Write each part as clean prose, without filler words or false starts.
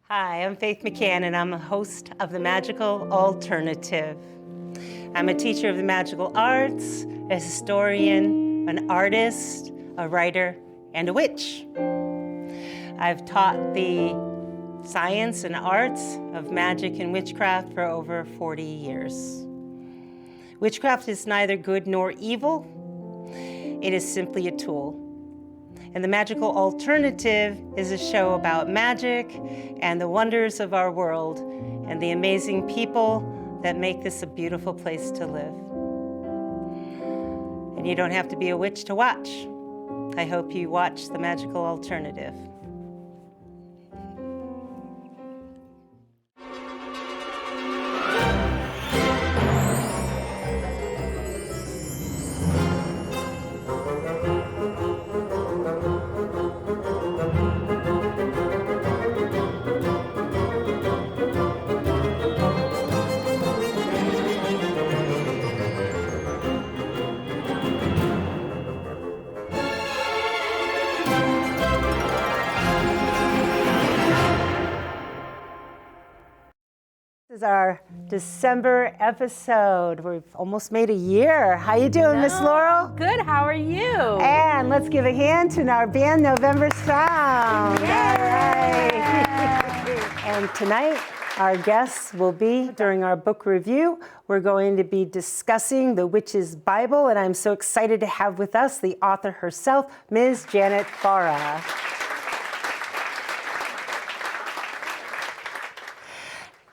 Hi, I'm Faith McCann, and I'm a host of The Magical Alternative. I'm a teacher of the magical arts, a historian, an artist, a writer, and a witch. I've taught the science and arts of magic and witchcraft for over 40 years. Witchcraft is neither good nor evil. It is simply a tool. And The Magical Alternative is a show about magic and the wonders of our world and the amazing people that make this a beautiful place to live. And you don't have to be a witch to watch. I hope you watch The Magical Alternative. This is our December episode. We've almost made a year. How you doing, Miss Laurel? Good, how are you? And let's give a hand to our band, November Sound. Yay! All right. And tonight, our guests will be, during our book review, we're going to be discussing The Witch's Bible, and I'm so excited to have with us the author herself, Ms. Janet Farrar.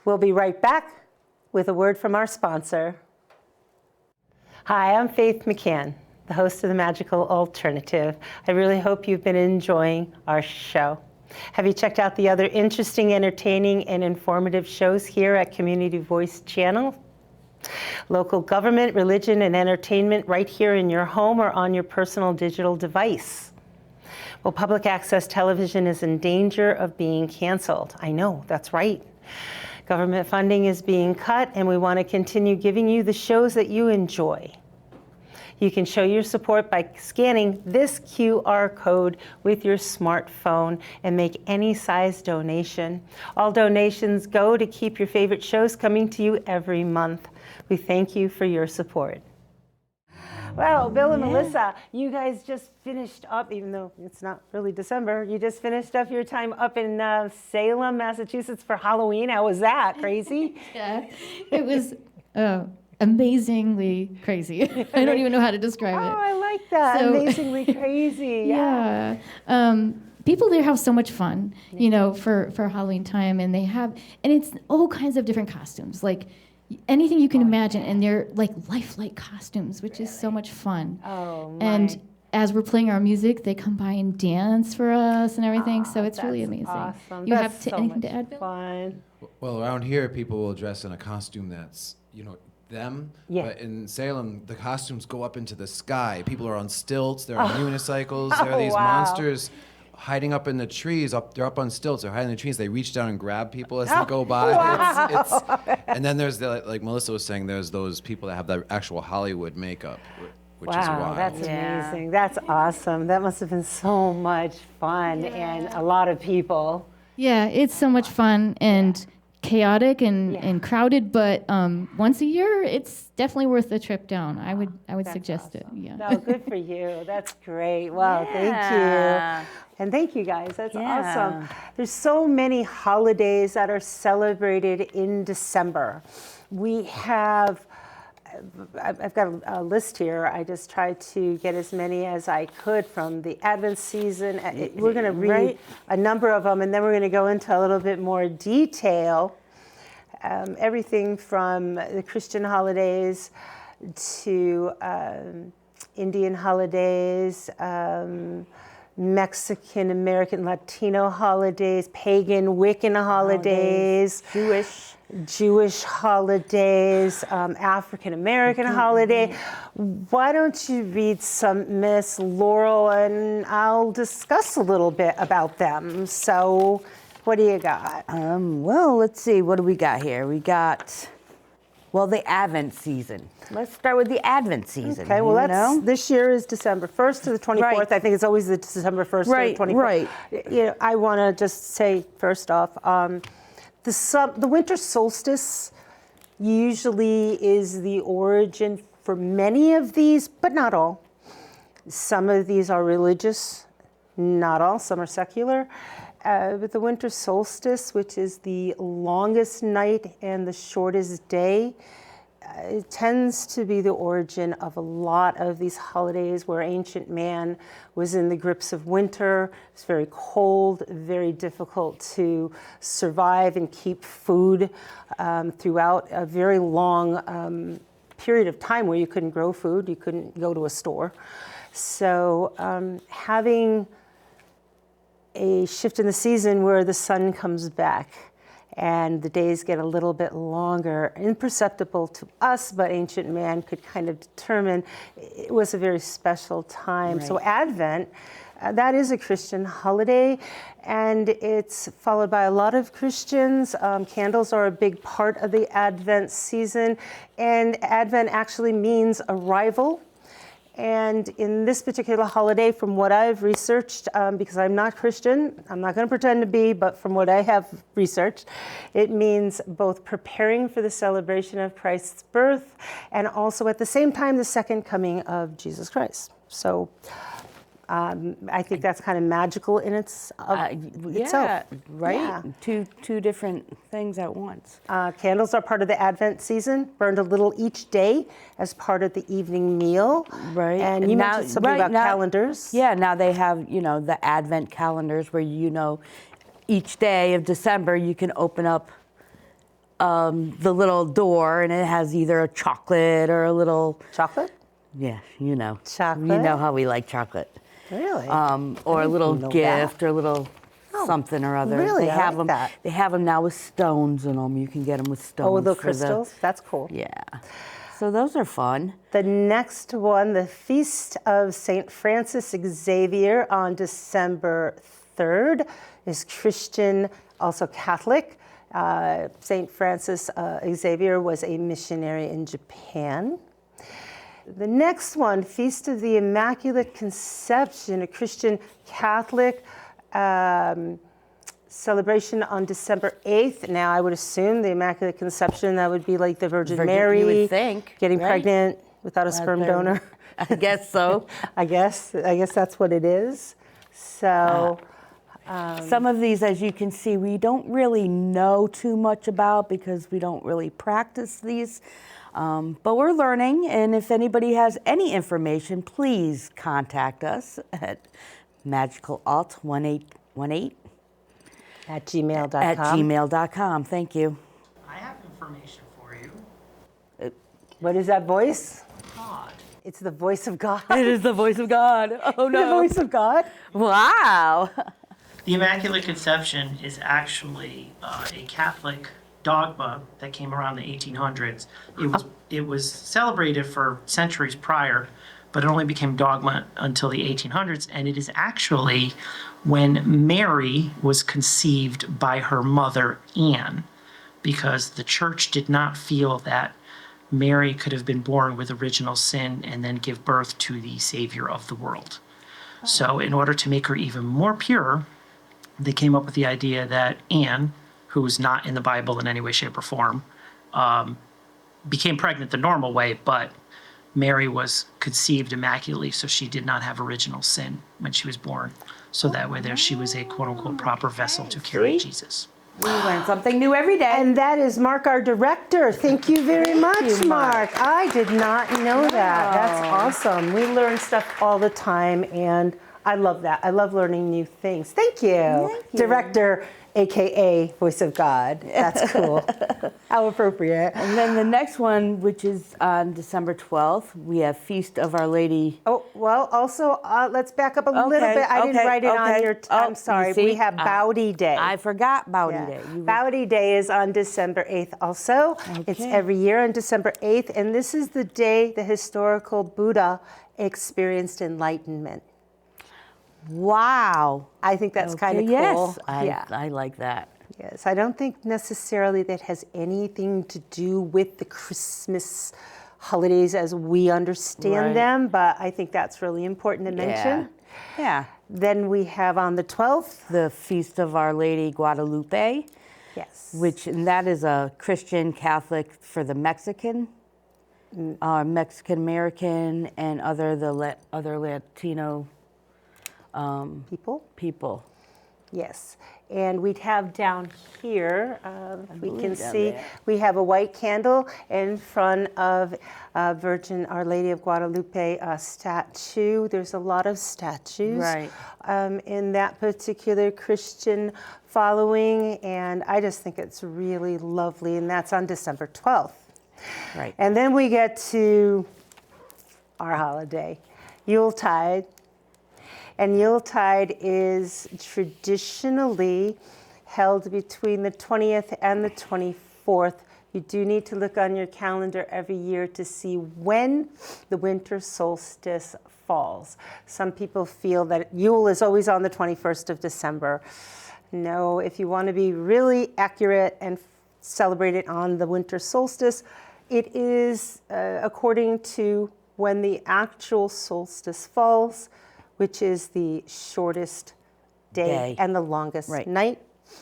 We'll be right back with a word from our sponsor. Hi, I'm Faith McCann, the host of The Magical Alternative. I really hope you've been enjoying our show. Have you checked out the other interesting, entertaining, and informative shows here at Community Voice Channel? Local government, religion, and entertainment right here in your home or on your personal digital device. Well, public access television is in danger of being canceled. I know, that's right. Government funding is being cut, and we want to continue giving you the shows that you enjoy. You can show your support by scanning this QR code with your smartphone and make any size donation. All donations go to keep your favorite shows coming to you every month. We thank you for your support. Well, Bill and Melissa, you guys just finished up, even though it's not really December, you just finished up your time up in Salem, Massachusetts for Halloween. How was that? Crazy? Yeah, it was amazingly crazy. I don't even know how to describe it. Oh, I like that. So, amazingly crazy. Yeah. People there have so much fun, you know, for Halloween time, and it's all kinds of different costumes, like anything you can imagine, and they're like lifelike costumes, which is so much fun. Oh, my. And as we're playing our music, they come by and dance for us and everything, so it's really amazing. Awesome. You That's have so anything much to add, Bill? fun. Well, around here, people will dress in a costume that's, them. Yeah. But in Salem, the costumes go up into the sky. People are on stilts. They're on unicycles. There are these wow. monsters hiding up in the trees. They're up on stilts. They're hiding in the trees. They reach down and grab people as they go by. Wow. And then there's like Melissa was saying, there's those people that have the actual Hollywood makeup, which is Wow, wild. that's amazing. That's awesome. That must have been so much fun and a lot of people. Yeah, it's so much fun and chaotic and crowded, but once a year, it's definitely worth the trip down. I would suggest awesome. it. Yeah. No, good for you. That's great. Wow, thank you. And thank you guys. That's awesome. There's so many holidays that are celebrated in December. We have, I've got a list here. I just tried to get as many as I could from the Advent season. We're going to read a number of them, and then we're going to go into a little bit more detail. Everything from the Christian holidays to Indian holidays, Mexican, American, Latino holidays, pagan, Wiccan holidays, Jewish holidays, African American holiday. Why don't you read some, Miss Laurel, and I'll discuss a little bit about them. So, what do you got? Well, let's see. What do we got here? We got Well, the Advent season. Let's start with the Advent season. Okay, well, you know? this year is December 1st to the 24th. Right. I think it's always the December 1st Right, to the 24th. right. You know, I want to just say, first off, the winter solstice usually is the origin for many of these, but not all. Some of these are religious, not all. Some are secular. But the winter solstice, which is the longest night and the shortest day, it tends to be the origin of a lot of these holidays where ancient man was in the grips of winter. It's very cold, very difficult to survive and keep food throughout a very long period of time where you couldn't grow food, you couldn't go to a store. So having a shift in the season where the sun comes back and the days get a little bit longer, imperceptible to us, but ancient man could kind of determine it was a very special time. Right. So Advent, that is a Christian holiday, and it's followed by a lot of Christians. Candles are a big part of the Advent season, and Advent actually means arrival. And in this particular holiday, from what I've researched, because I'm not Christian, I'm not going to pretend to be, but from what I have researched, it means both preparing for the celebration of Christ's birth and also at the same time the second coming of Jesus Christ. So I think that's kind of magical in itself. Yeah, right? Yeah. Two different things at once. Candles are part of the Advent season, burned a little each day as part of the evening meal. Right. And you mentioned something about calendars. Yeah, now they have, the Advent calendars where, each day of December you can open up the little door and it has either a chocolate or a little... Chocolate? Yeah, Chocolate? You know how we like chocolate. Really? Or a little know gift that. or a little something or other. really? They I have like them. that. They have them now with stones in them. You can get them with stones. Oh, the for crystals? That's cool. Yeah. So those are fun. The next one, the Feast of St. Francis Xavier on December 3rd, is Christian, also Catholic. St. Francis Xavier was a missionary in Japan. The next one, Feast of the Immaculate Conception, a Christian Catholic celebration on December 8th. Now, I would assume the Immaculate Conception, that would be like the Virgin Mary. You would think. Getting right? pregnant without a sperm donor. I guess so. I guess that's what it is. So... Some of these, as you can see, we don't really know too much about because we don't really practice these. But we're learning, and if anybody has any information, please contact us at magicalalt1818 at gmail.com. At gmail.com. Thank you. I have information for you. What is that voice? God. It's the voice of God. It is the voice of God. Oh, no. The voice of God? Wow. The Immaculate Conception is actually a Catholic dogma that came around the 1800s. It was celebrated for centuries prior, but it only became dogma until the 1800s, and it is actually when Mary was conceived by her mother Anne, because the church did not feel that Mary could have been born with original sin and then give birth to the Savior of the world. So in order to make her even more pure, they came up with the idea that Anne, who was not in the Bible in any way, shape, or form, became pregnant the normal way, but Mary was conceived immaculately, so she did not have original sin when she was born. So that way there she was a quote-unquote proper vessel to carry Jesus. We learn something new every day. And that is Mark, our director. Thank you very much, Mark. I did not know that. That's awesome. We learn stuff all the time, and I love that. I love learning new things. Thank you. Thank you. Director, AKA Voice of God. That's cool. How appropriate. And then the next one, which is on December 12th, we have Feast of Our Lady. Oh, well, also, let's back up a little bit. I didn't write it on your, I'm sorry. you see? We have Bowdy Day. I forgot Bowdy Day. Bowdy Day is on December 8th also. It's every year on December 8th, and this is the day the historical Buddha experienced enlightenment. Wow. I think that's kind of cool. Yes, Yeah. I like that. Yes, I don't think necessarily that has anything to do with the Christmas holidays as we understand Right. them, but I think that's really important to mention. Yeah. Then we have on the 12th, The Feast of Our Lady Guadalupe, yes, and that is a Christian Catholic for the Mexican, Mexican American, and other Latino people. Yes, and we'd have down here, we can believe down see, there. we have a white candle in front of Virgin Our Lady of Guadalupe statue. There's a lot of statues Right. In that particular Christian following, and I just think it's really lovely, and that's on December 12th. Right. And then we get to our holiday, Yuletide. And Yuletide is traditionally held between the 20th and the 24th. You do need to look on your calendar every year to see when the winter solstice falls. Some people feel that Yule is always on the 21st of December. No, if you want to be really accurate and celebrate it on the winter solstice, it is according to when the actual solstice falls, which is the shortest day and the longest night.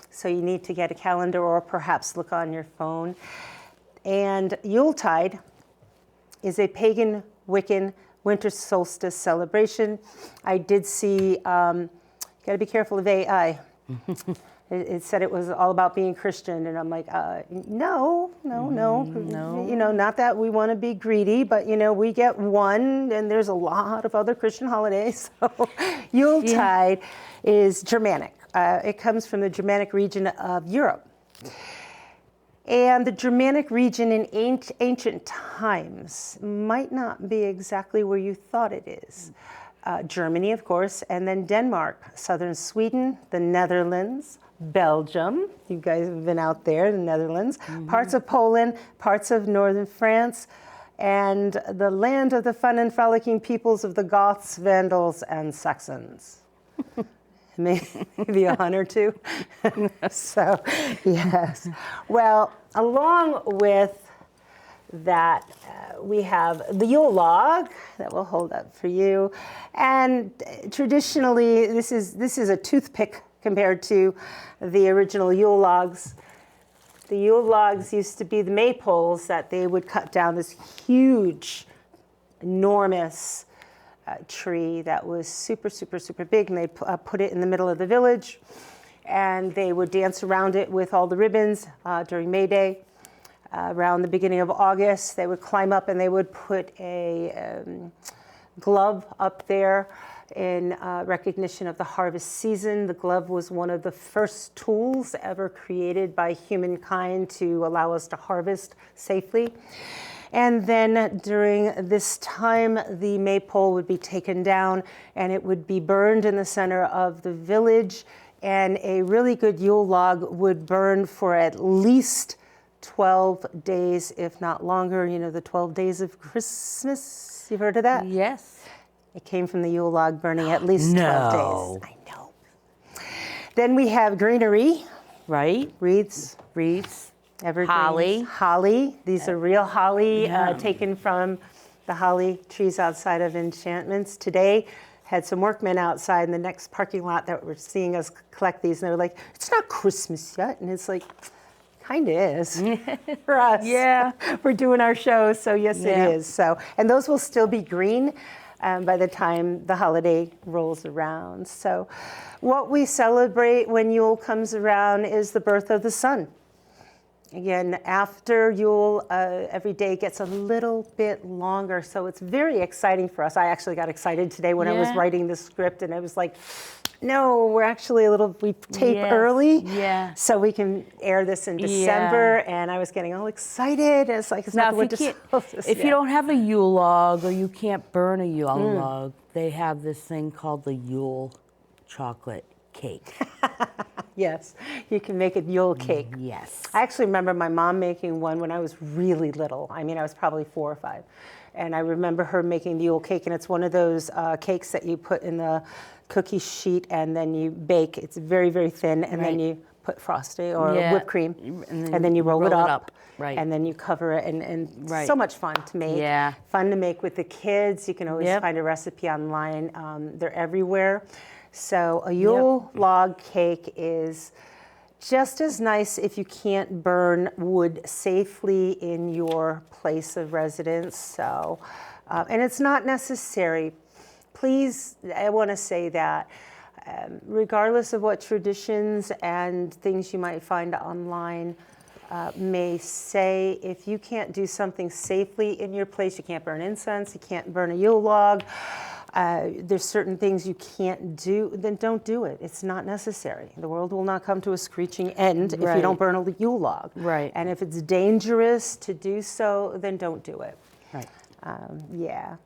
So you need to get a calendar or perhaps look on your phone. And Yuletide is a pagan Wiccan winter solstice celebration. I did see, got to be careful of AI. It said it was all about being Christian, and I'm like, no. You know, not that we want to be greedy, but you know, we get one, and there's a lot of other Christian holidays. So Yuletide is Germanic. It comes from the Germanic region of Europe. And the Germanic region in ancient times might not be exactly where you thought it is. Germany, of course, and then Denmark, southern Sweden, the Netherlands, Belgium. You guys have been out there, the Netherlands. Parts of Poland, parts of northern France, and the land of the fun and frolicking peoples of the Goths, Vandals, and Saxons. Maybe a hun or two. So, yes. Well, along with that, we have the Yule log that we'll hold up for you. And traditionally, this is a toothpick compared to the original Yule logs. The Yule logs used to be the maypoles that they would cut down, this huge, enormous tree that was super, super, super big, and they put it in the middle of the village, and they would dance around it with all the ribbons during May Day. Around the beginning of August, they would climb up and they would put a glove up there in recognition of the harvest season. The glove was one of the first tools ever created by humankind to allow us to harvest safely. And then during this time, the maypole would be taken down and it would be burned in the center of the village. And a really good Yule log would burn for at least 12 days, if not longer. You know, the 12 days of Christmas. You've heard of that? Yes. It came from the Yule log burning at least 12 days. I know. Then we have greenery. Right. Wreaths. Evergreens. Holly. These are real holly taken from the holly trees outside of Enchantments. Today, had some workmen outside in the next parking lot that were seeing us collect these, and they were like, "It's not Christmas yet," and it's like, kind of is for us. Yeah. We're doing our show, so yes, it is. So, and those will still be green by the time the holiday rolls around. So, what we celebrate when Yule comes around is the birth of the sun. Again, after Yule, every day gets a little bit longer, so it's very exciting for us. I actually got excited today when I was writing the script, and I was like, no, we tape early, so we can air this in December, and I was getting all excited. And it's like, it's not the winter solstice if you don't have a Yule log or you can't burn a Yule log, they have this thing called the Yule chocolate cake. Yes, you can make a Yule cake. Yes. I actually remember my mom making one when I was really little. I mean, I was probably 4 or 5. And I remember her making the Yule cake, and it's one of those cakes that you put in the cookie sheet and then you bake. It's very, very thin, and then you put put frosting or Yeah. whipped cream, And then you roll it up. Right. And then you cover it, and Right. so much fun to make. Yeah. Fun to make with the kids. You can always Yep. find a recipe online. They're everywhere. So a Yule log cake is just as nice if you can't burn wood safely in your place of residence. So, and it's not necessary. Please, I want to say that regardless of what traditions and things you might find online may say, if you can't do something safely in your place, you can't burn incense, you can't burn a Yule log, there's certain things you can't do, then don't do it. It's not necessary. The world will not come to a screeching end if you Right. don't burn a Yule log. Right. And if it's dangerous to do so, then don't do it. Right. Yeah.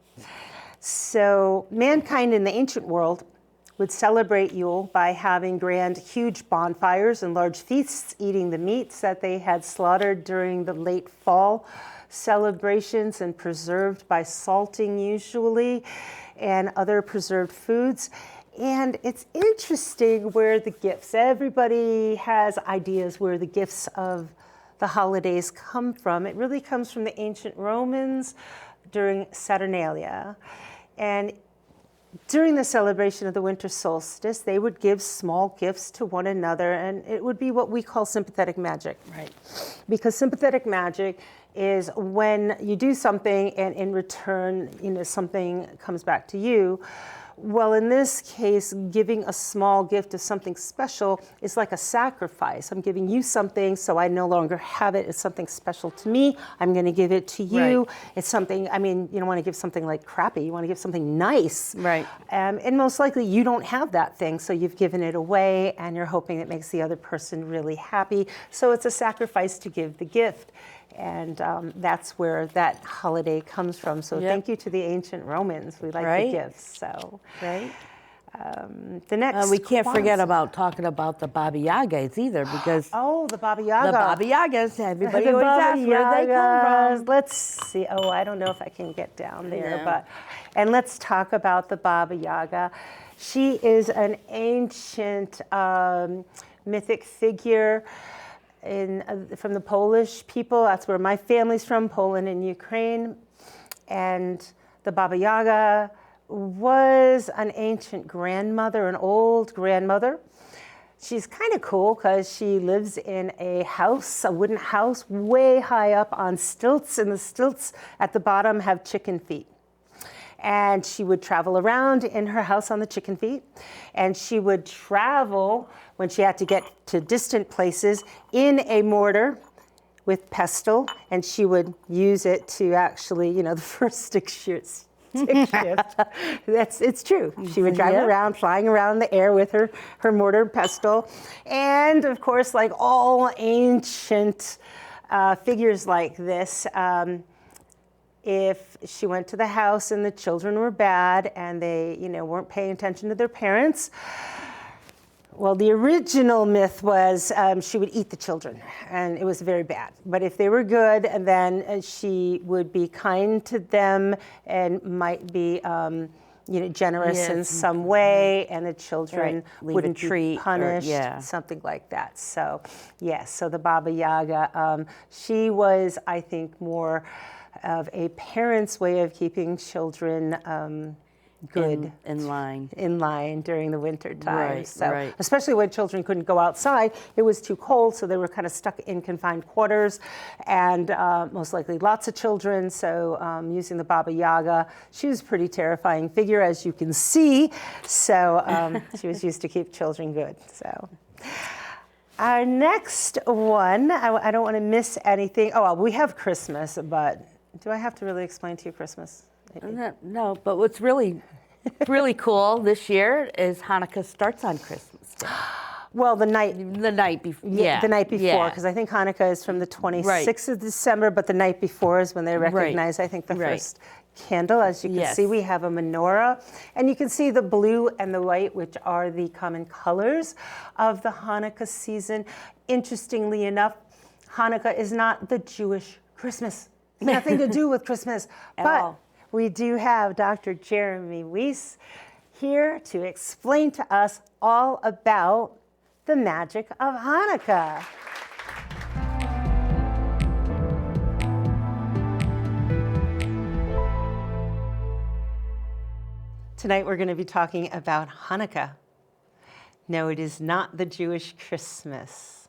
So mankind in the ancient world would celebrate Yule by having grand, huge bonfires and large feasts, eating the meats that they had slaughtered during the late fall celebrations and preserved by salting usually, and other preserved foods. And it's interesting where the gifts, everybody has ideas where the gifts of the holidays come from. It really comes from the ancient Romans during Saturnalia. And during the celebration of the winter solstice, they would give small gifts to one another, and it would be what we call sympathetic magic. Right. Because sympathetic magic is when you do something and in return, something comes back to you. Well, in this case, giving a small gift of something special is like a sacrifice. I'm giving you something, so I no longer have it. It's something special to me. I'm going to give it to you. Right. It's something, you don't want to give something like crappy. You want to give something nice. Right. And most likely you don't have that thing, so you've given it away and you're hoping it makes the other person really happy. So it's a sacrifice to give the gift. And that's where that holiday comes from. So Yep. thank you to the ancient Romans. We like Right. the gifts. So Right. the next We can't forget Kwanzaa. about talking about the Baba Yagas either, because Oh, the Baba Yaga. the Baba Yagas, everybody The always Baba asks where they come Yagas. from. Let's see. Oh, I don't know if I can get down there, Yeah. and let's talk about the Baba Yaga. She is an ancient mythic figure from the Polish people. That's where my family's from, Poland and Ukraine. And the Baba Yaga was an ancient grandmother, an old grandmother. She's kind of cool because she lives in a house, a wooden house, way high up on stilts, and the stilts at the bottom have chicken feet. And she would travel around in her house on the chicken feet, and she would travel when she had to get to distant places in a mortar with pestle, and she would use it to actually, the first stick shift. It's true. She would drive Yeah. around, flying around in the air with her mortar and pestle. And of course, like all ancient figures like this, if she went to the house and the children were bad and they, weren't paying attention to their parents, well, the original myth was she would eat the children, and it was very bad. But if they were good, and then she would be kind to them and might be, generous Yes. in some way, and the children Right. Leave a wouldn't treat be or- punished, yeah. something like that. So, yes, so the Baba Yaga, she was, I think, more of a parent's way of keeping children good. In line. In line during the winter time. Right, So, right. especially when children couldn't go outside, it was too cold, so they were kind of stuck in confined quarters, and most likely lots of children. So, using the Baba Yaga, she was a pretty terrifying figure, as you can see. So, she was used to keep children good. So. Our next one, I don't want to miss anything. Oh, well, we have Christmas, but do I have to really explain to you Christmas? No, but what's really cool this year is Hanukkah starts on Christmas Day. Well, the night The night before. Yeah. the night before, yeah. because I think Hanukkah is from the 26th of December, but the night before is when they recognize, I think, the Right. first candle. As you can Yes. see, we have a menorah, and you can see the blue and the white, which are the common colors of the Hanukkah season. Interestingly enough, Hanukkah is not the Jewish Christmas. It's nothing to do with Christmas, At but all. we do have Dr. Jeremy Weiss here to explain to us all about the magic of Hanukkah. Tonight we're going to be talking about Hanukkah. No, it is not the Jewish Christmas.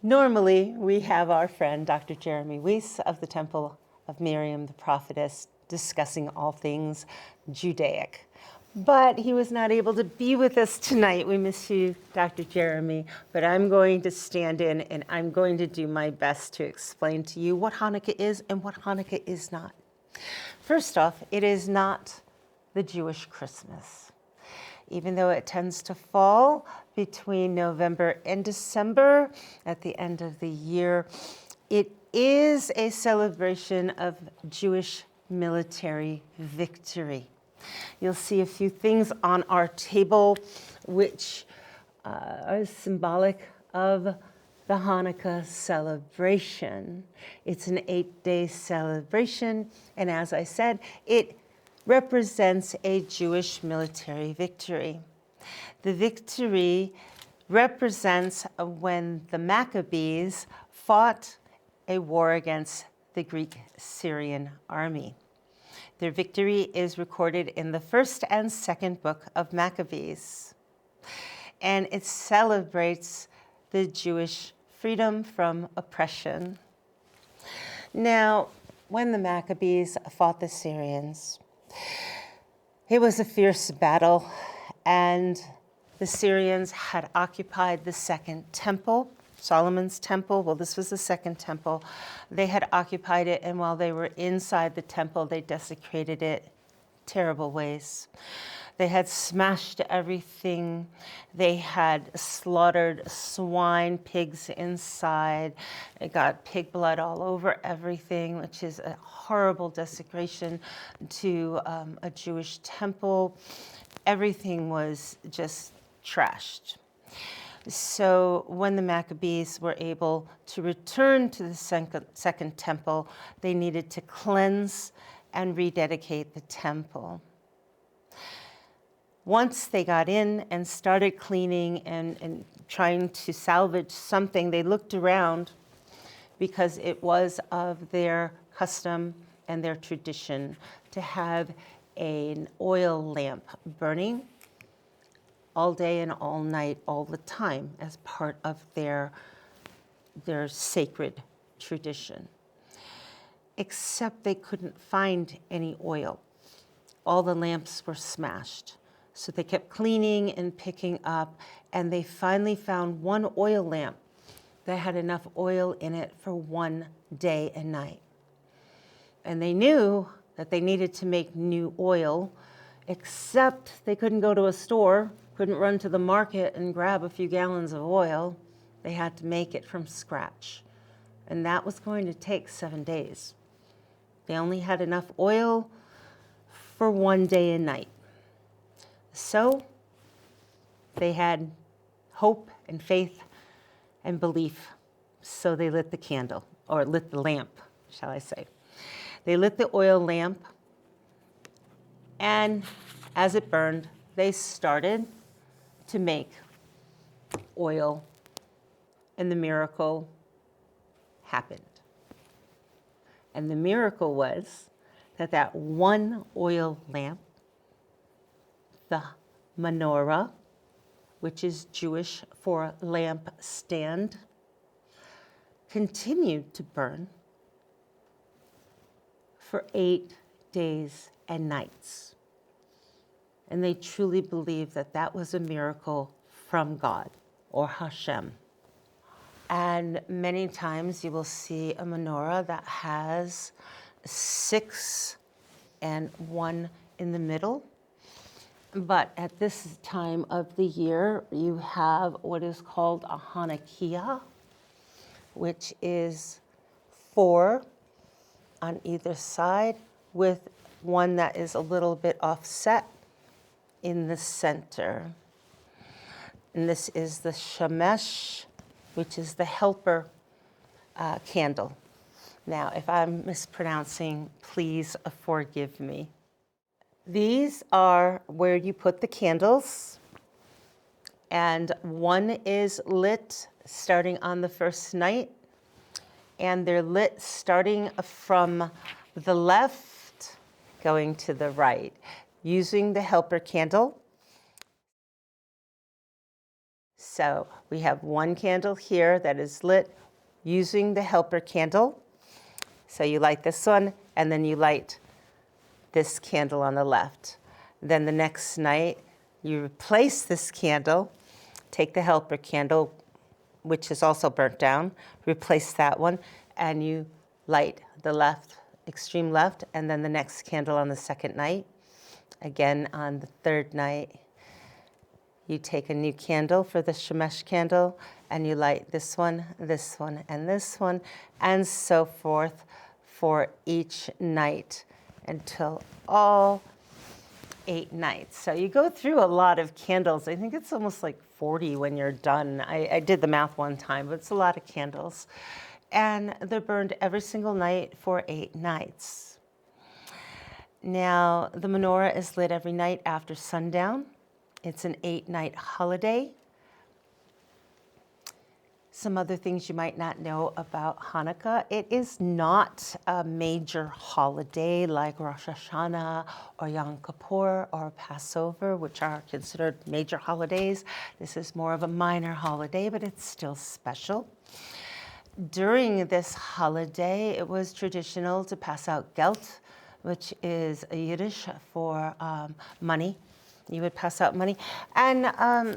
Normally, we have our friend Dr. Jeremy Weiss of the Temple of Miriam the Prophetess discussing all things Judaic. But he was not able to be with us tonight. We miss you, Dr. Jeremy, but I'm going to stand in and I'm going to do my best to explain to you what Hanukkah is and what Hanukkah is not. First off, it is not the Jewish Christmas. Even though it tends to fall between November and December at the end of the year, it is a celebration of Jewish military victory. You'll see a few things on our table which are symbolic of the Hanukkah celebration. It's an 8-day celebration, and as I said, it represents a Jewish military victory. The victory represents when the Maccabees fought a war against the Greek-Syrian army. Their victory is recorded in the first and second book of Maccabees, and it celebrates the Jewish freedom from oppression. Now, when the Maccabees fought the Syrians, it was a fierce battle, and the Syrians had occupied the second temple, Solomon's temple. Well, this was the second temple. They had occupied it, and while they were inside the temple, they desecrated it terrible ways. They had smashed everything. They had slaughtered swine, pigs inside. It got pig blood all over everything, which is a horrible desecration to a Jewish temple. Everything was just trashed. So when the Maccabees were able to return to the second temple, they needed to cleanse and rededicate the temple. Once they got in and started cleaning and trying to salvage something, they looked around because it was of their custom and their tradition to have an oil lamp burning all day and all night, all the time, as part of their sacred tradition. Except they couldn't find any oil. All the lamps were smashed. So they kept cleaning and picking up, and they finally found one oil lamp that had enough oil in it for one day and night. And they knew that they needed to make new oil, except they couldn't go to a store, couldn't run to the market and grab a few gallons of oil. They had to make it from scratch. And that was going to take 7 days. They only had enough oil for one day and night. So they had hope and faith and belief. So they lit the candle, or lit the lamp, shall I say. They lit the oil lamp, and as it burned, they started to make oil, and the miracle happened. And the miracle was that one oil lamp, the menorah, which is Jewish for lamp stand, continued to burn for 8 days and nights. And they truly believed that that was a miracle from God, or Hashem. And many times you will see a menorah that has 6 and 1 in the middle. But at this time of the year, you have what is called a Hanukkah, which is 4 on either side, with one that is a little bit offset in the center. And this is the Shemesh, which is the helper candle. Now, if I'm mispronouncing, please forgive me. These are where you put the candles, And one is lit starting on the first night, and they're lit starting from the left going to the right using the helper candle. So we have one candle here that is lit using the helper candle. So you light this one, and then you light this candle on the left. Then the next night, you replace this candle, take the helper candle, which is also burnt down, replace that one, and you light the left, extreme left, and then the next candle on the second night. Again, on the third night, you take a new candle for the Shemesh candle, and you light this one, and this one, and so forth for each night until all 8 nights. So you go through a lot of candles. I think it's almost like 40 when you're done. I did the math one time, but it's a lot of candles. And they're burned every single night for 8 nights. Now, the menorah is lit every night after sundown. It's an 8-night holiday. Some other things you might not know about Hanukkah. It is not a major holiday like Rosh Hashanah or Yom Kippur or Passover, which are considered major holidays. This is more of a minor holiday, but it's still special. During this holiday, it was traditional to pass out geld, which is a Yiddish for money. You would pass out money, and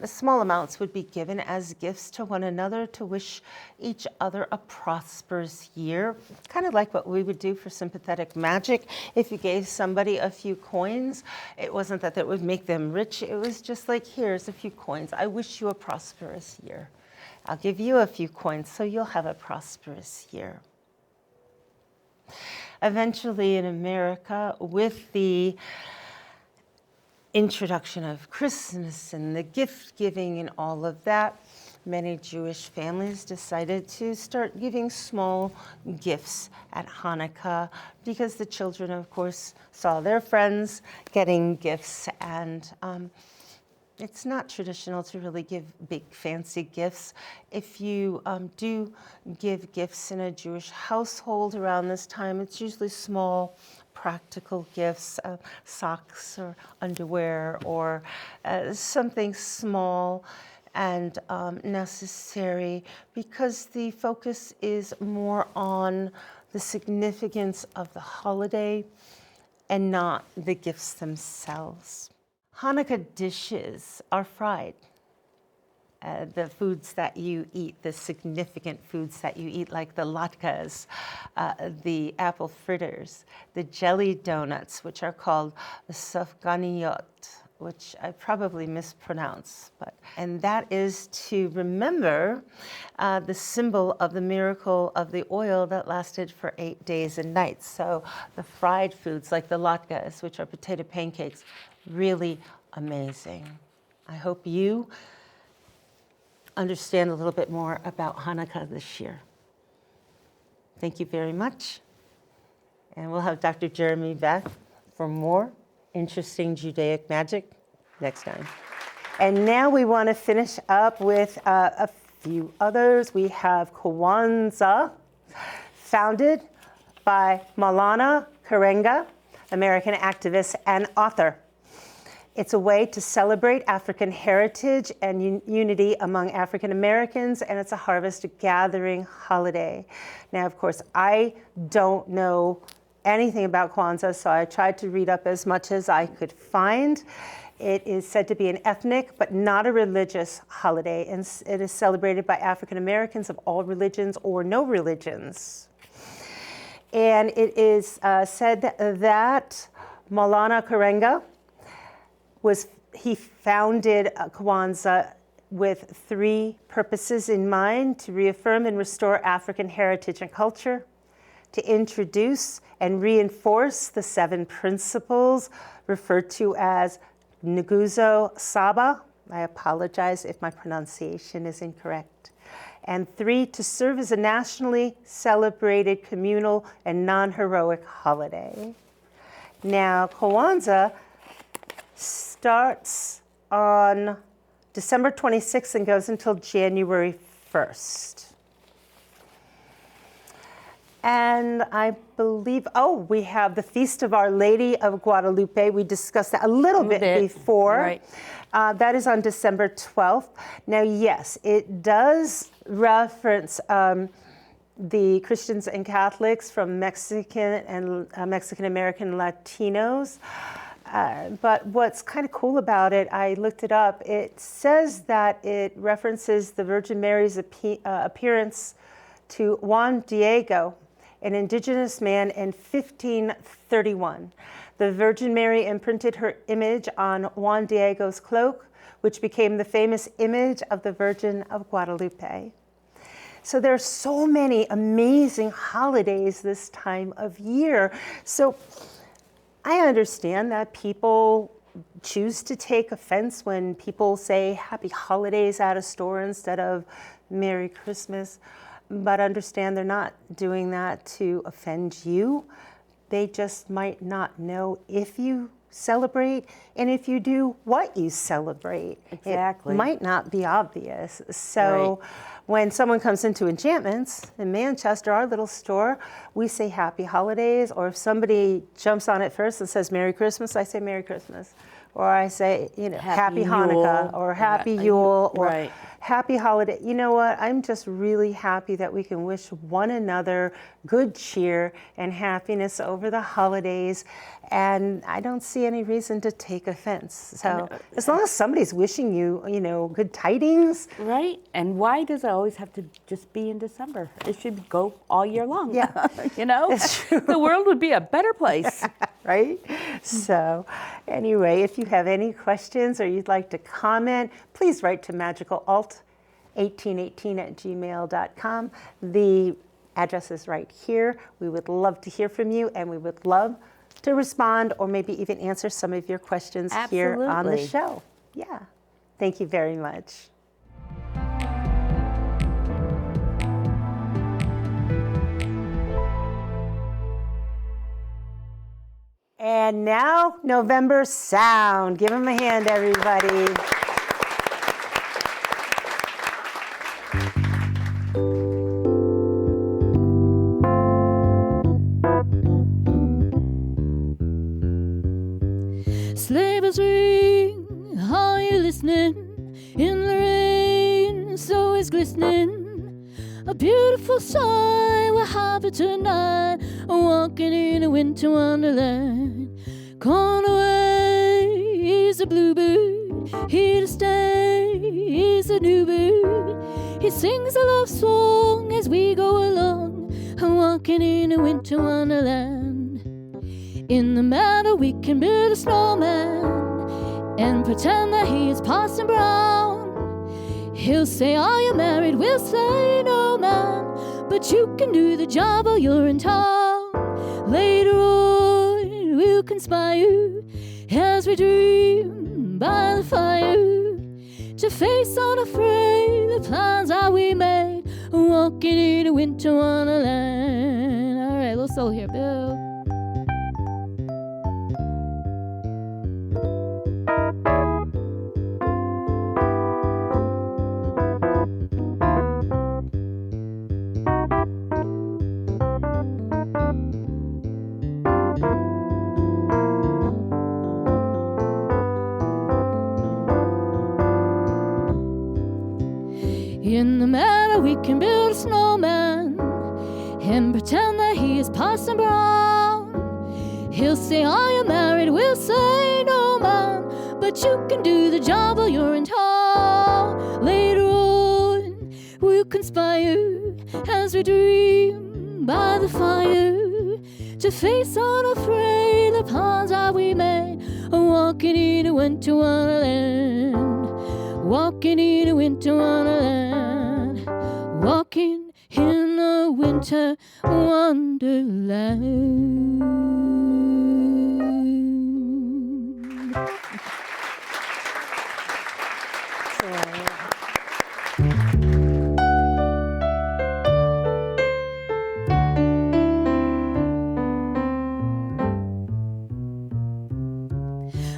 small amounts would be given as gifts to one another to wish each other a prosperous year, kind of like what we would do for sympathetic magic. If you gave somebody a few coins, it wasn't that would make them rich. It was just like, here's a few coins. I wish you a prosperous year. I'll give you a few coins so you'll have a prosperous year. Eventually in America, with the introduction of Christmas and the gift giving and all of that, many Jewish families decided to start giving small gifts at Hanukkah because the children, of course, saw their friends getting gifts, and it's not traditional to really give big fancy gifts. If you do give gifts in a Jewish household around this time, it's usually small, practical gifts, socks or underwear or something small and necessary, because the focus is more on the significance of the holiday and not the gifts themselves. Hanukkah dishes are fried. The foods that you eat, the significant foods that you eat, like the latkes, the apple fritters, the jelly donuts, which are called safganiyot, which I probably mispronounce, and that is to remember the symbol of the miracle of the oil that lasted for 8 days and nights. So the fried foods like the latkes, which are potato pancakes, really amazing. I hope you understand a little bit more about Hanukkah this year. Thank you very much. And we'll have Dr. Jeremy back for more interesting Judaic magic next time. And now we want to finish up with a few others. We have Kwanzaa, founded by Maulana Karenga, American activist and author. It's a way to celebrate African heritage and unity among African Americans, and it's a harvest gathering holiday. Now, of course, I don't know anything about Kwanzaa, so I tried to read up as much as I could find. It is said to be an ethnic but not a religious holiday, and it is celebrated by African Americans of all religions or no religions. And it is said that Maulana Karenga he founded Kwanzaa with 3 purposes in mind: to reaffirm and restore African heritage and culture, to introduce and reinforce the 7 principles referred to as Nguzo Saba. I apologize if my pronunciation is incorrect. And 3, to serve as a nationally celebrated communal and non-heroic holiday. Now, Kwanzaa starts on December 26th and goes until January 1st. And I believe, we have the Feast of Our Lady of Guadalupe. We discussed that a little bit before. Right. That is on December 12th. Now, yes, it does reference the Christians and Catholics from Mexican and Mexican American Latinos. But what's kind of cool about it, I looked it up, it says that it references the Virgin Mary's appearance to Juan Diego, an indigenous man, in 1531. The Virgin Mary imprinted her image on Juan Diego's cloak, which became the famous image of the Virgin of Guadalupe. So there are so many amazing holidays this time of year. So I understand that people choose to take offense when people say Happy Holidays at a store instead of Merry Christmas. But understand they're not doing that to offend you. They just might not know if you celebrate, and if you do, what you celebrate. Exactly. It might not be obvious. So when someone comes into Enchantments in Manchester, our little store, we say Happy Holidays, or if somebody jumps on it first and says Merry Christmas, I say Merry Christmas. Or I say, Happy Hanukkah, or Happy Yule, or Happy Holiday. You know what? I'm just really happy that we can wish one another good cheer and happiness over the holidays. And I don't see any reason to take offense. So as long as somebody's wishing you, good tidings. Right. And why does it always have to just be in December? It should go all year long. Yeah. It's true. The world would be a better place. Right? So anyway, if you have any questions or you'd like to comment, please write to magicalalt1818@gmail.com. The address is right here. We would love to hear from you, and we would love to respond or maybe even answer some of your questions here on the Absolutely. show. Yeah. Thank you very much. And now, November Sound. Give them a hand, everybody. Sleigh bells ring, are you listening? In the rain, so is glistening. A beautiful sight, we're happy tonight, walking in a winter wonderland. Gone away is a bluebird, here to stay is a new bird. He sings a love song as we go along, walking in a winter wonderland. In the meadow we can build a snowman and pretend that he is Parson Brown. He'll say, are you married? We'll say, no, man, but you can do the job while you're in town. Later on we'll conspire as we dream by the fire to face unafraid the plans that we made, walking in a winter wonderland. All right, little soul here, Bill. In the meadow we can build a snowman and pretend that he is Parson Brown. He'll say, are you married? We'll say, no, man, but you can do the job while you're in town. Later on we'll conspire as we dream by the fire to face unafraid the plans that we made, walking in a winter wonderland. Walking in a winter wonderland, walking in a winter wonderland.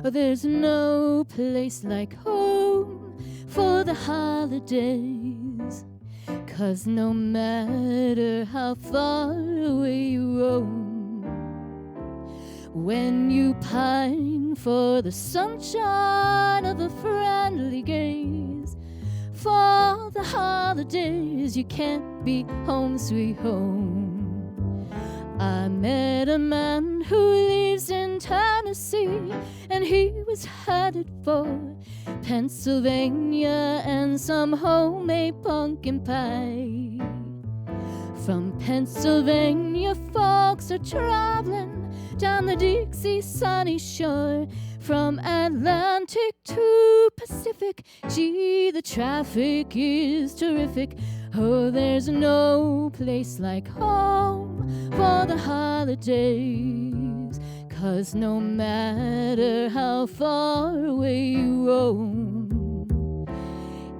There's no place like home for the holidays. 'Cause no matter how far away you roam, when you pine for the sunshine of a friendly gaze, for the holidays you can't be home sweet home. I met a man who lives in Tennessee, and he was headed for Pennsylvania and some homemade pumpkin pie. From Pennsylvania, folks are traveling down the Dixie sunny shore. From Atlantic to Pacific, gee, the traffic is terrific. Oh, there's no place like home for the holidays. 'Cause no matter how far away you roam,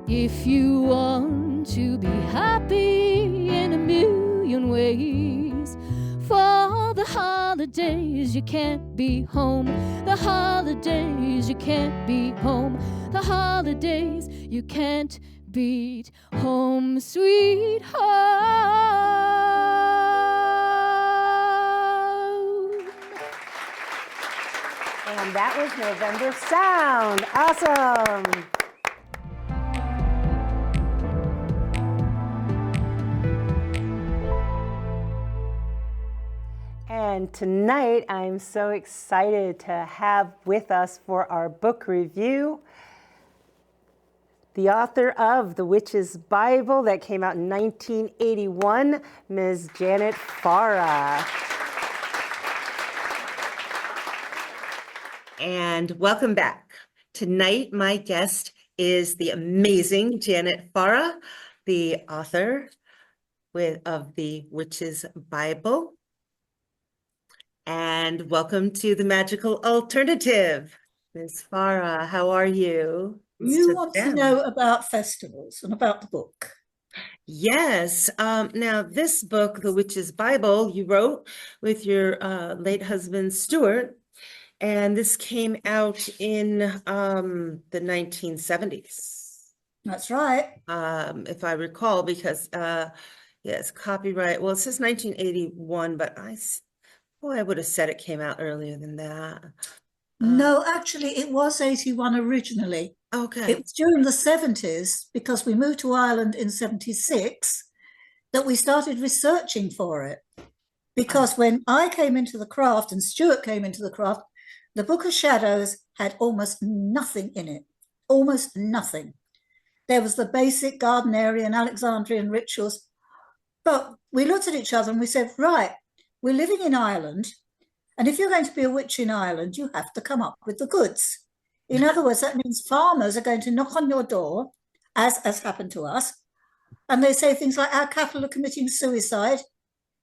if you want to be happy in a million ways, for the holidays you can't be home. The holidays you can't be home. The holidays you can't beat home sweet home. And that was November Sound. Awesome. And tonight, I'm so excited to have with us for our book review the author of The Witch's Bible that came out in 1981, Ms. Janet Farrar. And welcome back. Tonight, my guest is the amazing Janet Farrar, the author of The Witch's Bible. And welcome to the Magical Alternative. Ms. Farrar, how are you? You want to know about festivals and about the book. Yes. Now, this book, The Witch's Bible, you wrote with your late husband, Stuart, and this came out in the 1970s. That's right. If I recall, because yes, copyright. Well, it says 1981, but I would have said it came out earlier than that. No, actually, it was 81 originally. Okay. It was during the 70s, because we moved to Ireland in 76, that we started researching for it. Because when I came into the craft and Stuart came into the craft, the Book of Shadows had almost nothing in it. Almost nothing. There was the basic Gardnerian, Alexandrian rituals. But we looked at each other and we said, right, we're living in Ireland, and if you're going to be a witch in Ireland, you have to come up with the goods. In other words, that means farmers are going to knock on your door, as happened to us, and they say things like, our cattle are committing suicide.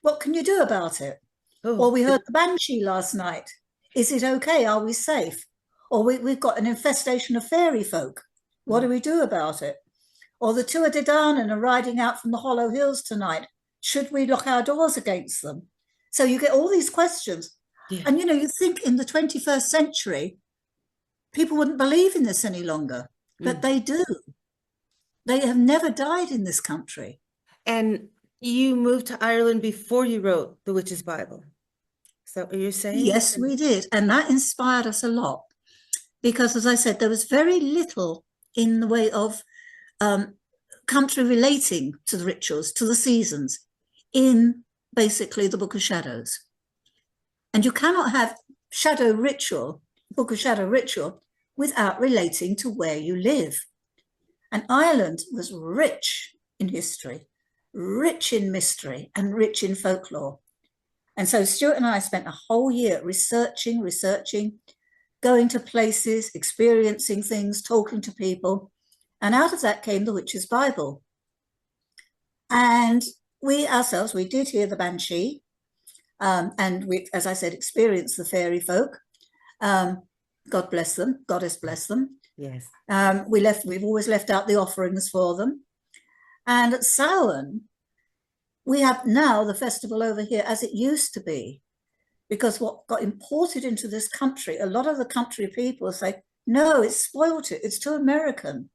What can you do about it? Oh. Or we heard the banshee last night. Is it okay? Are we safe? Or we've got an infestation of fairy folk. What do we do about it? Or the Tuatha De Danann are riding out from the Hollow Hills tonight. Should we lock our doors against them? So you get all these questions. Yeah. And, you know, you think in the 21st century, people wouldn't believe in this any longer, but they do. They have never died in this country. And you moved to Ireland before you wrote The Witch's Bible. Is that what you're saying? Yes, we did. And that inspired us a lot. Because, as I said, there was very little in the way of country relating to the rituals, to the seasons, in basically the Book of Shadows. And you cannot have shadow ritual, Book of Shadow ritual, without relating to where you live. And Ireland was rich in history, rich in mystery, and rich in folklore. And so Stuart and I spent a whole year researching, going to places, experiencing things, talking to people. And out of that came The Witch's Bible. And we ourselves, we did hear the banshee. And we, as I said, experienced the fairy folk. God bless them, Goddess bless them. Yes. We've always left out the offerings for them. And at Samhain, we have now the festival over here as it used to be, because what got imported into this country, a lot of the country people say, no, it's spoiled it, it's too American.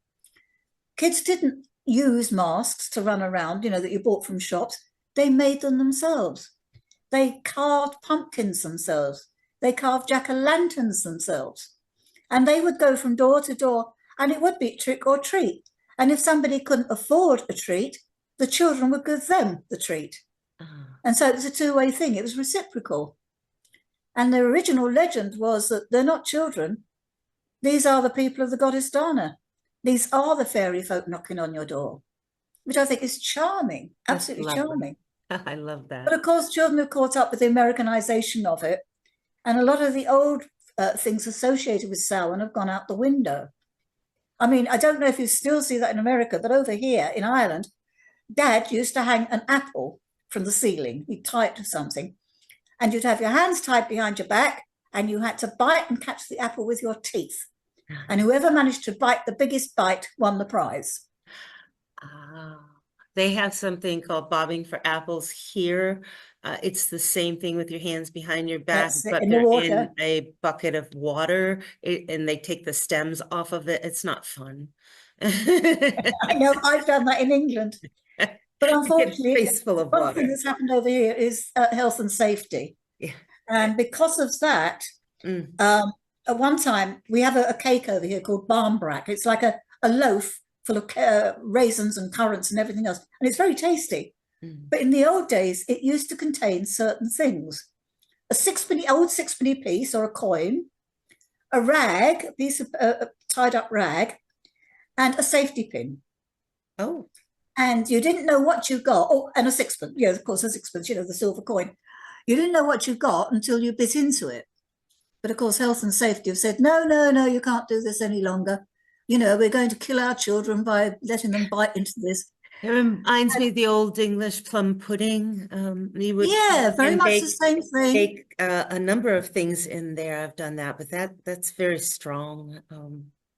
Kids didn't use masks to run around, that you bought from shops. They made them themselves. They carved pumpkins themselves. They carved jack-o'-lanterns themselves. And they would go from door to door, and it would be trick or treat. And if somebody couldn't afford a treat, the children would give them the treat. And so it was a two-way thing. It was reciprocal. And the original legend was that they're not children. These are the people of the goddess Dana. These are the fairy folk knocking on your door, which I think is charming, absolutely charming. I love that. But of course, children have caught up with the Americanization of it. And a lot of the old things associated with Samhain have gone out the window. I mean, I don't know if you still see that in America, but over here in Ireland, Dad used to hang an apple from the ceiling. He'd tie it to something, and you'd have your hands tied behind your back, and you had to bite and catch the apple with your teeth. And whoever managed to bite the biggest bite won the prize. They have something called bobbing for apples here. It's the same thing with your hands behind your back, but in the they're water. in a bucket of water, and they take the stems off of it. It's not fun. I know, I've done that in England. But unfortunately, face full of one water. thing that's happened over here is health and safety. Yeah. And because of that, at one time, we have a cake over here called barmbrack. It's like a loaf full of raisins and currants and everything else. And it's very tasty. But in the old days, it used to contain certain things. Old sixpenny piece or a coin, a rag, a piece of tied up rag, and a safety pin. Oh. And you didn't know what you got. Oh, and a sixpence. Yeah, of course, a sixpence, the silver coin. You didn't know what you got until you bit into it. But of course, health and safety have said, no, you can't do this any longer. We're going to kill our children by letting them bite into this. It reminds me of the old English plum pudding. Very much the same thing. Bake a number of things in there. I've done that, but that's very strong.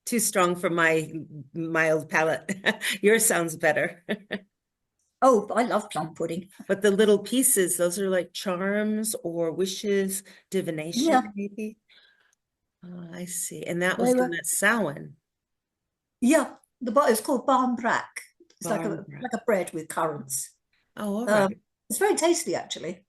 Too strong for my mild palate. Yours sounds better. Oh, I love plum pudding. But the little pieces, those are like charms or wishes, divination, maybe. Oh, I see. And that was done at Samhain. Yeah, it's called barmbrack. It's like a bread with currants. Oh, all right. It's very tasty, actually.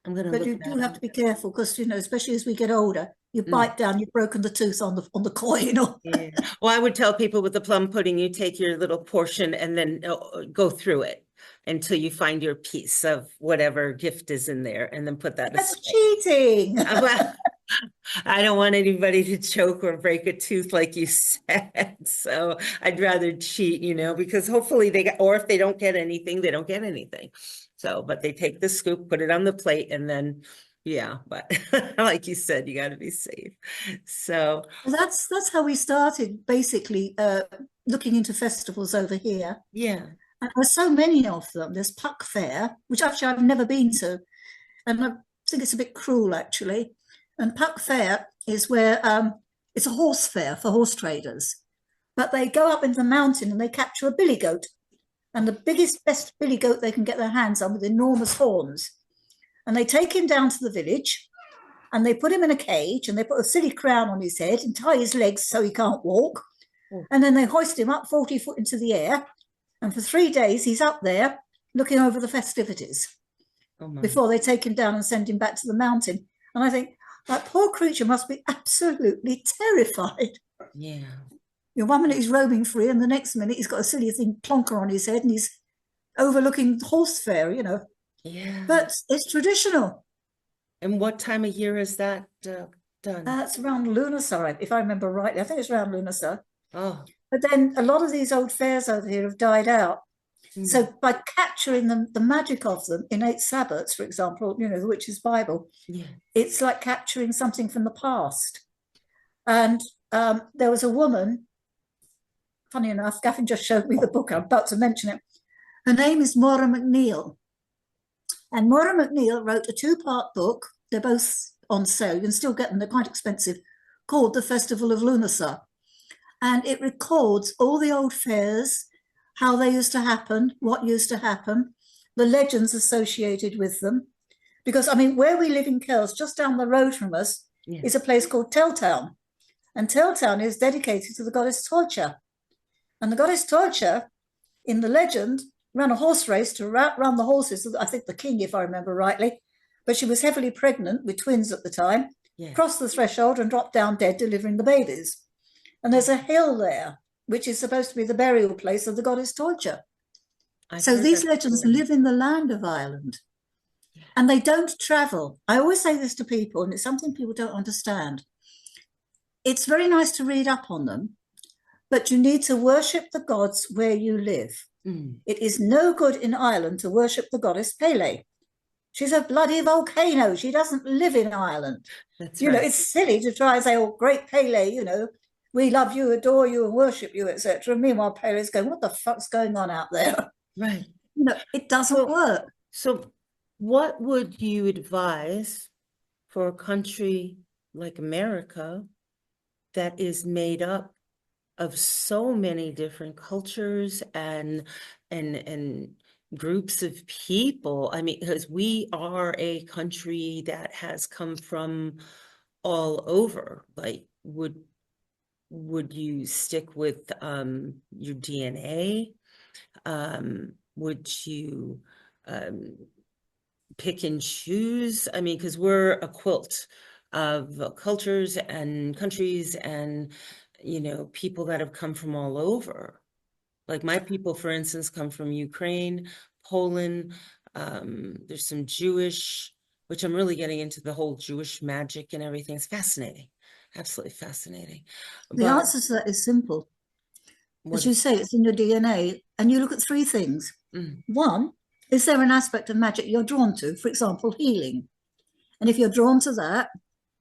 But you do have to be careful because, especially as we get older, you bite down, you've broken the tooth on the coin. Yeah. Well, I would tell people with the plum pudding, you take your little portion and then go through it until you find your piece of whatever gift is in there, and then put that That's aside. cheating. Well, I don't want anybody to choke or break a tooth, like you said. So I'd rather cheat, because hopefully or if they don't get anything, they don't get anything. So, but they take the scoop, put it on the plate, and then, but like you said, you got to be safe. So that's how we started, basically, looking into festivals over here. Yeah. And there's so many of them. There's Puck Fair, which actually I've never been to. And I think it's a bit cruel, actually. And Puck Fair is where it's a horse fair for horse traders. But they go up into the mountain and they capture a billy goat. And the biggest, best billy goat they can get their hands on with enormous horns. And they take him down to the village and they put him in a cage and they put a silly crown on his head and tie his legs so he can't walk. And then they hoist him up 40 foot into the air. And for 3 days, he's up there looking over the festivities before they take him down and send him back to the mountain. And I think that poor creature must be absolutely terrified. Yeah. 1 minute he's roaming free, and the next minute he's got a silly thing plonker on his head, and he's overlooking horse fair, Yeah. But it's traditional. And what time of year is that done? It's around Lunasa, if I remember rightly. I think it's around Lunasa. Oh. But then a lot of these old fairs over here have died out. So by capturing the magic of them in 8 Sabbats, for example, the Witch's Bible, it's like capturing something from the past. And there was a woman, funny enough, Gavin just showed me the book, I'm about to mention it. Her name is Maura McNeil. And Maura McNeil wrote a 2-part book. They're both on sale. You can still get them. They're quite expensive, called The Festival of Lunasa. And it records all the old fairs, how they used to happen, what used to happen, the legends associated with them. Because, where we live in Kells, just down the road from us, is a place called Telltown. And Telltown is dedicated to the goddess Torcha. And the goddess Torture, in the legend, ran a horse race to run the horses, I think the king, if I remember rightly, but she was heavily pregnant with twins at the time, crossed the threshold and dropped down dead, delivering the babies. And there's a hill there, which is supposed to be the burial place of the goddess Torture. So these legends live in the land of Ireland, and they don't travel. I always say this to people, and it's something people don't understand. It's very nice to read up on them, but you need to worship the gods where you live. It is no good in Ireland to worship the goddess Pele. She's a bloody volcano. She doesn't live in Ireland. You know, it's silly to try and say, oh, great Pele, you know, we love you, adore you, and worship you, etc. Meanwhile, Pele's going, what the fuck's going on out there? Right. You know, it doesn't work. So what would you advise for a country like America that is made up of so many different cultures and groups of people? I mean, because we are a country that has come from all over. Like, would you stick with your DNA? Would you pick and choose? I mean, because we're a quilt of cultures and countries and, you know, people that have come from all over. Like my people, for instance, come from Ukraine, Poland. There's some Jewish, which I'm really getting into the whole Jewish magic and everything. It's fascinating, absolutely fascinating. The answer to that is simple. As you say, it's in your DNA, and you look at three things. One, is there an aspect of magic you're drawn to? For example, healing. And if you're drawn to that,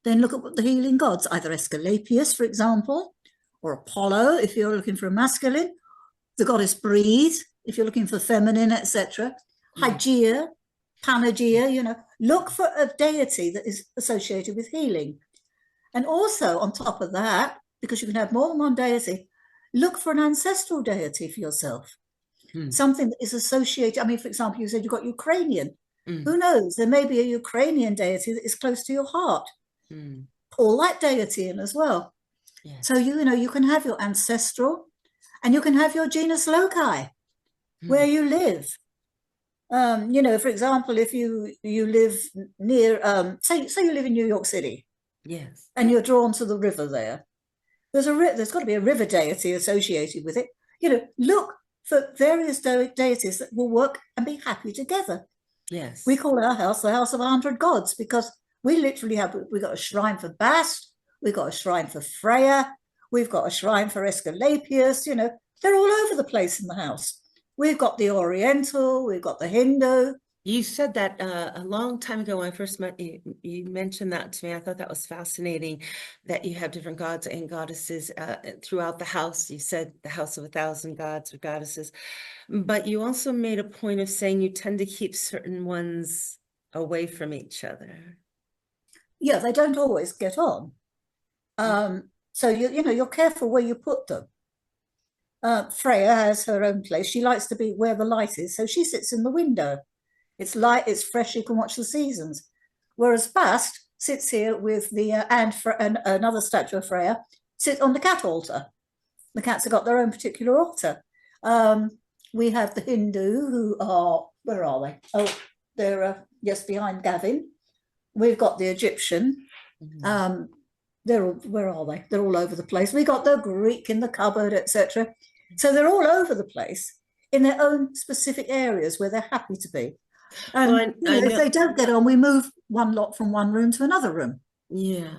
then look at what the healing gods, either Asclepius, for example, or Apollo, if you're looking for a masculine, the goddess Breathe, if you're looking for feminine, etc. Hygeia, Panagia, you know, look for a deity that is associated with healing. And also, on top of that, because you can have more than one deity, look for an ancestral deity for yourself. Something that is associated. I mean, for example, you said you've got Ukrainian. Who knows? There may be a Ukrainian deity that is close to your heart. Call that deity in as well. So, you know, you can have your ancestral and you can have your genus loci, where you live. You know, for example, if you live near, say you live in New York City. Yes. And you're drawn to the river there. There's got to be a river deity associated with it. You know, look for various deities that will work and be happy together. Yes. We call our house the House of 100 Gods because we literally we've got a shrine for Bast, we've got a shrine for Freya, we've got a shrine for Asclepius, you know, they're all over the place in the house. We've got the Oriental, we've got the Hindu. You said that a long time ago when I first met you. You mentioned that to me. I thought that was fascinating that you have different gods and goddesses throughout the house. You said the house of 1,000 gods or goddesses, but you also made a point of saying you tend to keep certain ones away from each other. Yeah, they don't always get on. So you know, you're careful where you put them. Freya has her own place. She likes to be where the light is, so she sits in the window. It's light, it's fresh, you can watch the seasons. Whereas Bast sits here with the, and another statue of Freya, sits on the cat altar. The cats have got their own particular altar. We have the Hindu who are, where are they? Oh, they're just behind Gavin. We've got the Egyptian. Where are they? They're all over the place. We got the Greek in the cupboard, etc. So they're all over the place in their own specific areas where they're happy to be. And Well, if they don't get on, we move one lot from one room to another room. Yeah.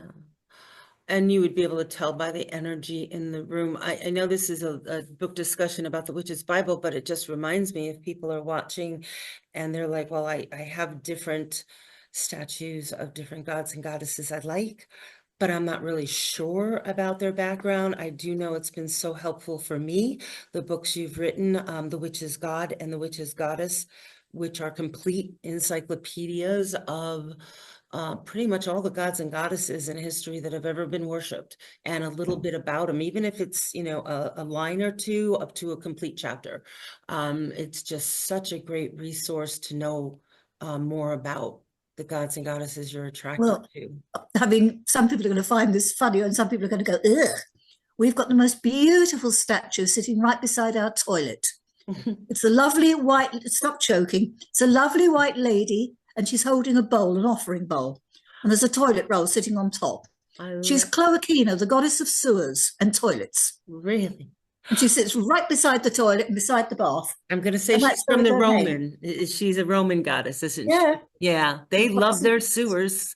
And you would be able to tell by the energy in the room. I know this is a book discussion about the Witch's Bible, but it just reminds me if people are watching and they're like, well, I have different statues of different gods and goddesses I like, but I'm not really sure about their background. I do know it's been so helpful for me, the books you've written, The Witch's God and The Witch's Goddess, which are complete encyclopedias of pretty much all the gods and goddesses in history that have ever been worshipped, and a little bit about them, even if it's, you know, a line or two up to a complete chapter. It's just such a great resource to know more about the gods and goddesses you're attracted to. I mean, some people are going to find this funny and some people are going to go, ugh. we've got the most beautiful statue sitting right beside our toilet. It's a lovely white, stop choking, it's a lovely white lady, and she's holding a bowl, an offering bowl, and there's a toilet roll sitting on top. She's Cloacina, the goddess of sewers and toilets. Really? And she sits right beside the toilet and beside the bath. I'm going to say And she's that's from the her name. Roman. She's a Roman goddess, isn't Yeah. she? Yeah, they Well, love their sewers.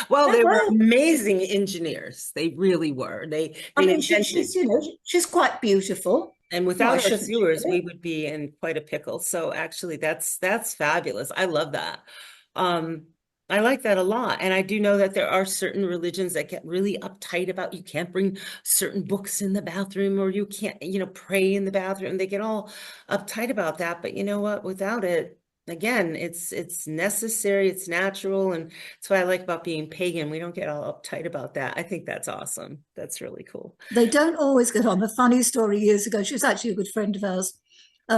Well, Yeah, they were well- amazing engineers. They really were. They I mean, invented, she's, you know, she's quite beautiful. and without Why our shouldn't she sewers, be? we would be in quite a pickle. So actually, that's fabulous. I love that. I like that a lot. And I do know that there are certain religions that get really uptight about you can't bring certain books in the bathroom, or you can't, pray in the bathroom. They get all uptight about that. But you know what? Without it, again, it's necessary, it's natural, and that's what I like about being pagan. We don't get all uptight about that. I think that's awesome. That's really cool. They don't always get on. A funny story years ago, she was actually a good friend of ours.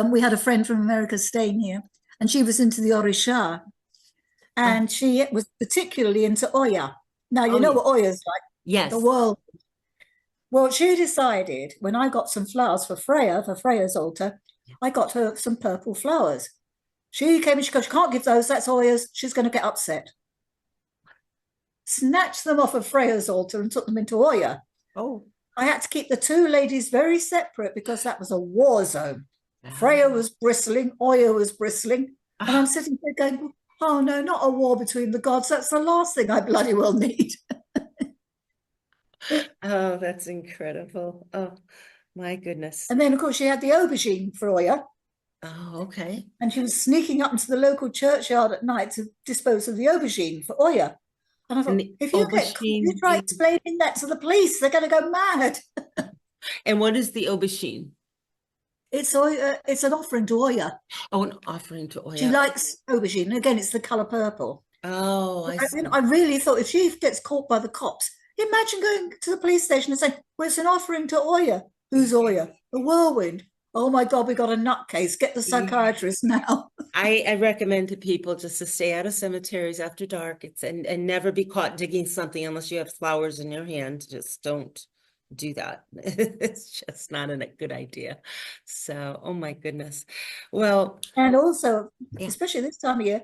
We had a friend from America staying here, and she was into the Orisha. And she was particularly into Oya. Now, you know what Oya's like, Yes. the world. Well, she decided when I got some flowers for Freya, for Freya's altar, I got her some purple flowers. She came and she goes, "You can't give those, that's Oya's." She's going to get upset. Snatched them off of Freya's altar and took them into Oya. Oh. I had to keep the two ladies very separate because that was a war zone. Freya was bristling, Oya was bristling. And I'm sitting there going, oh no, not a war between the gods. That's the last thing I bloody well need. Oh, that's incredible. Oh, my goodness. And then, of course, she had the aubergine for Oya. Oh, okay. And she was sneaking up into the local churchyard at night to dispose of the aubergine for Oya. And I thought, And the if you aubergine try is- explaining that to the police, they're going to go mad. And what is the aubergine? It's Oya, it's an offering to Oya. Oh, an offering to Oya. She likes aubergine. Again, it's the colour purple. Oh, I see. I really thought if she gets caught by the cops, imagine going to the police station and saying, well, it's an offering to Oya. Who's Oya? The whirlwind. Oh my God, we got a nutcase. Get the psychiatrist now. I recommend to people just to stay out of cemeteries after dark. And never be caught digging something unless you have flowers in your hand. Just don't do that. It's just not a good idea. So, oh my goodness. Well, And also, Yeah. especially this time of year,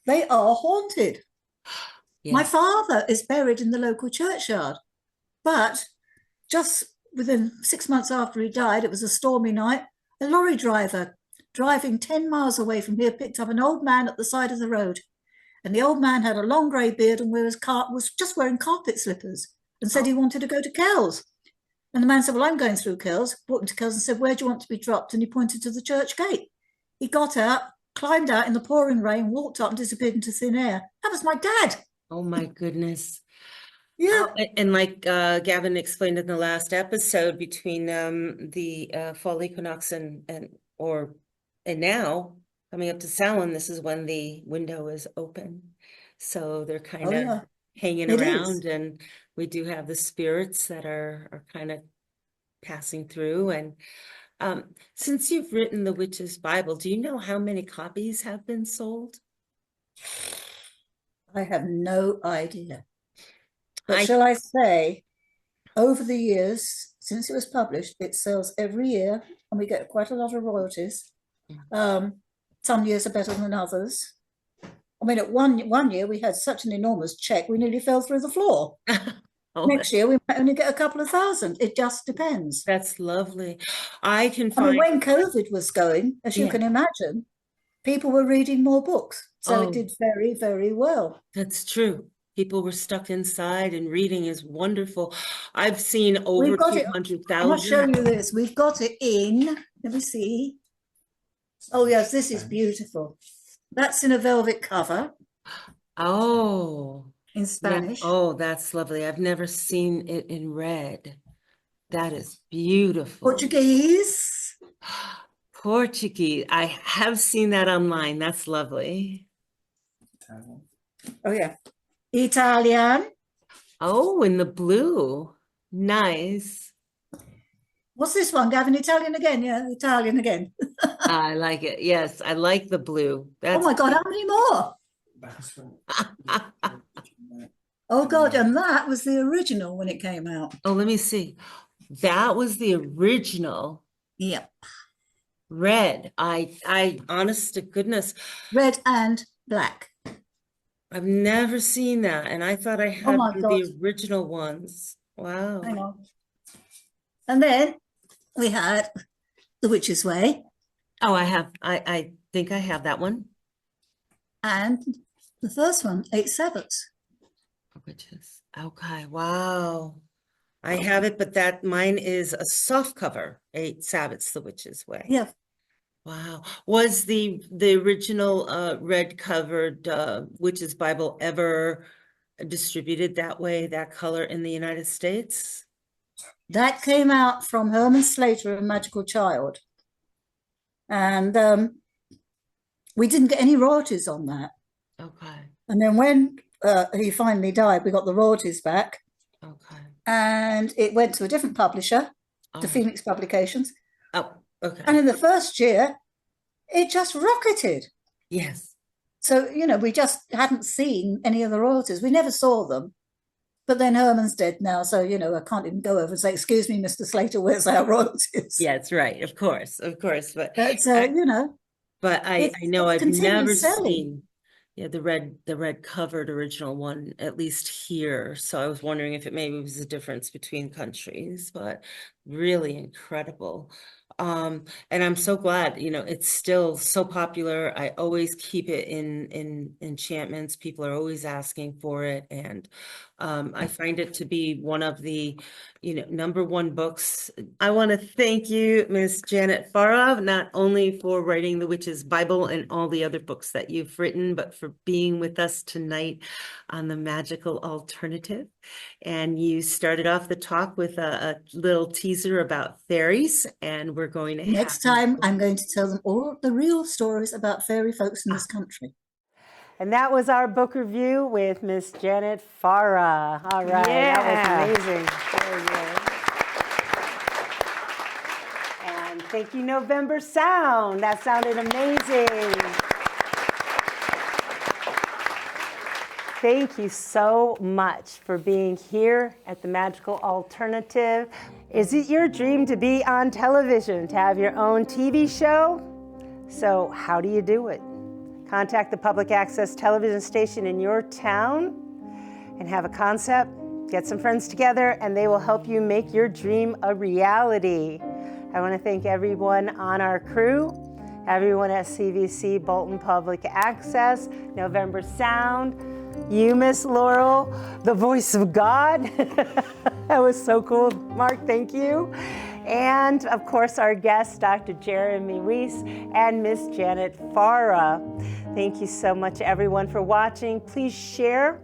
they are haunted. My yes. father is buried in the local churchyard, but just within 6 months after he died, it was a stormy night. A lorry driver driving 10 miles away from here picked up an old man at the side of the road. And the old man had a long grey beard and was just wearing carpet slippers and said he wanted to go to Kells. And the man said, well, I'm going through Kells. Brought him to Kells and said, where do you want to be dropped? And he pointed to the church gate. He got out, climbed out in the pouring rain, walked up and disappeared into thin air. That was my dad. Oh my goodness. Yeah. And like Gavin explained in the last episode, between the fall equinox and now coming up to Samhain, this is when the window is open. So they're kind of yeah. hanging It is. around, and we do have the spirits that are kind of passing through. And since you've written the Witch's Bible, do you know how many copies have been sold? I have no idea. But I- shall I say, over the years, since it was published, it sells every year and we get quite a lot of royalties. Some years are better than others. I mean, at one year we had such an enormous check, we nearly fell through the floor. Oh, Next year we might only get a couple of thousand. It just depends. that's lovely. I can I mean, find when COVID was going, as you Yeah. can imagine, people were reading more books. So Oh. it did very, very well. That's true. People were stuck inside, and reading is wonderful. I've seen over We've got it. I must show 200,000. you this. We've got it in, let me see. Oh yes, this is beautiful. That's in a velvet cover Oh, in yeah. Spanish. Oh, that's lovely. I've never seen it in red. That is beautiful. Portuguese. Portuguese. I have seen that online. That's lovely. Oh yeah. Italian. Oh, in the blue. Nice. What's this one, Gavin? Italian again? Yeah, Italian again. I like it. Yes, I like the blue. Oh That's my God, how many more? Oh God, and that was the original when it came out. Oh, let me see. that was the original Yep. red. I honest to goodness, Red and black. I've never seen that, and I thought I had my one of God. the original ones. Wow. Hang on. And then we had The Witch's Way Oh, I think I have that one. and the first one, 8 Sabbaths. Which is okay. Wow. I have it, but that mine is a soft cover, 8 Sabbaths, The Witch's Way. Yeah. Wow. Was the original red covered Witch's Bible ever distributed that way, that color in the United States? That came out from Herman Slater and Magical Child. And we didn't get any royalties on that. Okay. And then when he finally died, we got the royalties back. Okay. And it went to a different publisher, Oh. to Phoenix Publications. Oh, okay. And in the first year, it just rocketed. Yes. So, we just hadn't seen any of the royalties. We never saw them. But then Herman's dead now. So, I can't even go over and say, excuse me, Mr. Slater, where's our royalties? Yeah, it's right. Of course. But But, I know it's I've continued never selling. seen the red covered original one, at least here. So I was wondering if it maybe was a difference between countries, but really incredible. And I'm so glad, it's still so popular. I always keep it in enchantments. People are always asking for it. And I find it to be one of the, #1 books. I want to thank you, Miss Janet Farrar, not only for writing the Witch's Bible and all the other books that you've written, but for being with us tonight on the Magical Alternative. And you started off the talk with a little teaser about fairies, and we're going to Next time, I'm going to tell them all the real stories about fairy folks in this country. And that was our book review with Miss Janet Farrar. All right, That was amazing. Very good. And thank you, November Sound. That sounded amazing. Thank you so much for being here at the Magical Alternative. Is it your dream to be on television, to have your own TV show? So how do you do it? Contact the public access television station in your town and have a concept, get some friends together, and they will help you make your dream a reality. I want to thank everyone on our crew, everyone at CVC Bolton Public Access, November Sound, you, Miss Laurel, the voice of God. That was so cool. Mark, thank you. And of course, our guests, Dr. Jeremy Weiss and Miss Janet Farrar. Thank you so much, everyone, for watching. Please share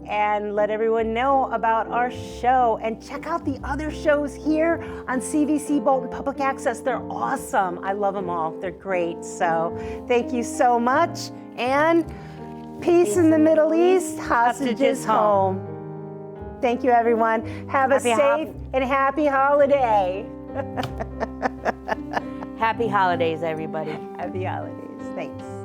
and let everyone know about our show. And check out the other shows here on CVC Bolton Public Access. They're awesome. I love them all. They're great. So thank you so much. And peace in the Middle East, hostages home. Thank you, everyone. Have a safe and happy holiday. Happy holidays, everybody. Happy holidays. Thanks.